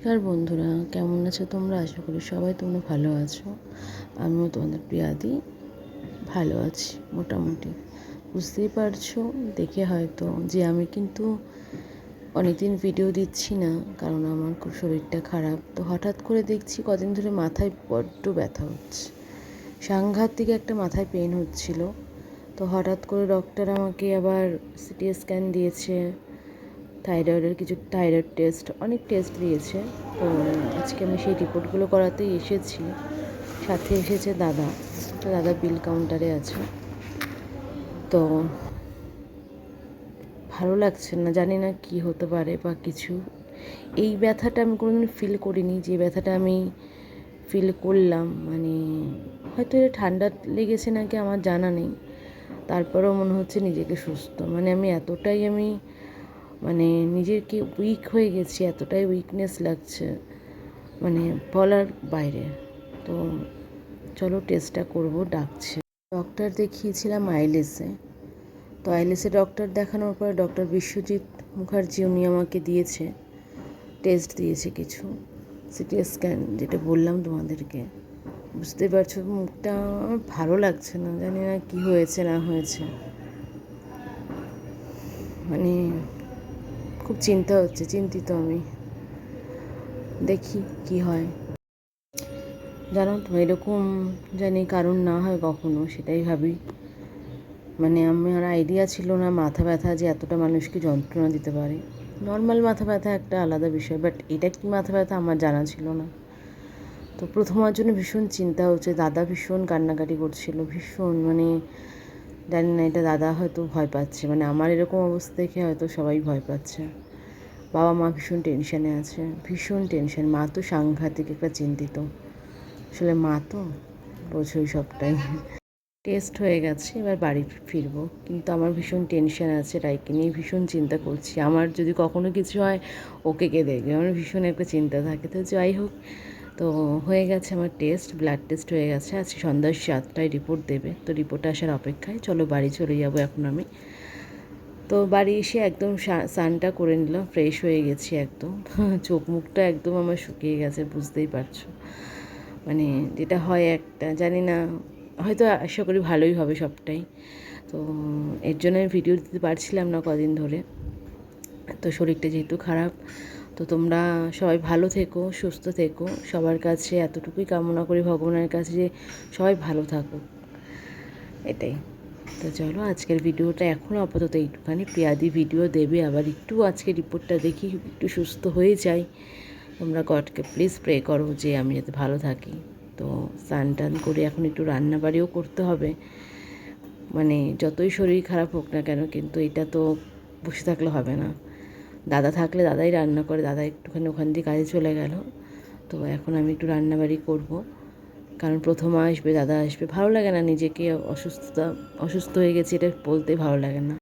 নমস্কার বন্ধুরা, কেমন আছো তোমরা? আশা করি সবাই তোমরা ভালো আছো। আমিও তোমাদের প্রিয়াদি ভালো আছি মোটামুটি। বুঝতেই পারছো দেখে হয়তো যে আমি কিন্তু অনেকদিন ভিডিও দিচ্ছি না, কারণ আমার খুব শরীরটা খারাপ। তো হঠাৎ করে দেখছি কদিন ধরে মাথায় বড্ড ব্যথা হচ্ছে, সাংঘাতিক একটা মাথায় পেন হচ্ছিল। তো হঠাৎ করে ডক্টর আমাকে আবার সিটি স্ক্যান দিয়েছে, থাইরয়েডের কিছু থাইরয়েড টেস্ট, অনেক টেস্ট দিয়েছে। তো আজকে আমি সেই রিপোর্টগুলো করাতেই এসেছি। সাথে এসেছে দাদা, তো দাদা বিল কাউন্টারে আছে। তো ভালো লাগছে না, জানি না কি হতে পারে বা কিছু। এই ব্যথাটা আমি কোনোদিন ফিল করিনি, যে ব্যথাটা আমি ফিল করলাম। মানে হয়তো এটা ঠান্ডা লেগেছে নাকি আমার জানা নেই, তারপরেও মনে হচ্ছে নিজেকে সুস্থ। মানে আমি মানে নিজেকে উইক হয়ে গেছি, এতটাই উইকনেস লাগছে, মানে বলার বাইরে। তো চলো টেস্টটা করব, ডাকছে। ডক্টর দেখিয়েছিলাম আইলেসে। তো আইলেসে ডক্টর দেখানোর পর ডক্টর বিশ্বজিৎ মুখার্জি উনি আমাকে দিয়েছে, টেস্ট দিয়েছে কিছু, সিটি স্ক্যান যেটা বললাম তোমাদেরকে। বুঝতে পারছো মুখটা আমার ভালো লাগছে না, জানি না কি হয়েছে না হয়েছে। মানে খুব চিন্তা হচ্ছে, চিন্তিত আমি। দেখি কি হয়। জানো তো এরকম জানি কারণ না হয় কখনো, সেটাই ভাবি। মানে আমার আইডিয়া ছিল না মাথা ব্যথা যে এতটা মানুষকে যন্ত্রণা দিতে পারে। নর্মাল মাথা ব্যথা একটা আলাদা বিষয়, বাট এটা কি মাথা ব্যথা আমার জানা ছিল না। তো প্রথমার জন্য ভীষণ চিন্তা হচ্ছে। দাদা ভীষণ কান্নাকাটি করছিল, ভীষণ, মানে জানি না, এটা দাদা হয়তো ভয় পাচ্ছে, মানে আমার এরকম অবস্থা দেখে হয়তো সবাই ভয় পাচ্ছে। বাবা মা ভীষণ টেনশানে আছে, ভীষণ টেনশন। মা তো সাংঘাতিক একটা চিন্তিত, আসলে মা তো বোঝোই সবটাই। টেস্ট হয়ে গেছে, এবার বাড়ি ফিরবো, কিন্তু আমার ভীষণ টেনশন আছে, রাইকে নিয়ে ভীষণ চিন্তা করছি। আমার যদি কখনো কিছু হয় ওকে কে দেখবে, আমার ভীষণ একটা চিন্তা থাকে। তো যাই হোক, তো হয়ে গেছে আমার টেস্ট, ব্লাড টেস্ট হয়ে গেছে। আজকে সন্ধ্যা 7টায় রিপোর্ট দেবে, তো রিপোর্ট আসার অপেক্ষায়। চলো বাড়ি চলে যাবো এখন আমি। তো বাড়ি এসে একদম স্নানটা করে নিলাম, ফ্রেশ হয়ে গেছি একদম। চোখ মুখটা একদম আমার শুকিয়ে গেছে, বুঝতেই পারছো। মানে যেটা হয় একটা, জানি না, হয়তো আশা করি ভালোই হবে সবটাই। তো এর জন্য আমি ভিডিও দিতে পারছিলাম না কদিন ধরে। তো শরীরটা যেহেতু খারাপ, তো তোমরা সবাই ভালো থেকো, সুস্থ থেকো। সবার কাছে এতটুকুই কামনা করি ভগবানের কাছে যে সবাই ভালো থাকুক, এটাই। তো চলো আজকের ভিডিওটা এখন আপাতত এইটুখানি। প্রিয়াদি ভিডিও দেবে আবার, একটু আজকে রিপোর্টটা দেখি একটু সুস্থ হয়ে যাই। তোমরা গডকে প্লিজ প্রে করো যে আমি যাতে ভালো থাকি। তো স্নান টান করে এখন একটু রান্নাবাড়িও করতে হবে। মানে যতই শরীর খারাপ হোক না কেন, কিন্তু এটা তো বসে থাকলে হবে না। দাদা থাকলে দাদাই রান্না করে, দাদা একটুখানি ওখান দিয়ে কাজে চলে গেল। তো এখন আমি একটু রান্নাবাড়ি করব, কারণ প্রথম আসবে, দাদা আসবে, ভালো লাগে না নিজেকে অসুস্থ হয়ে গেছি এটা বলতে, ভালো লাগে না।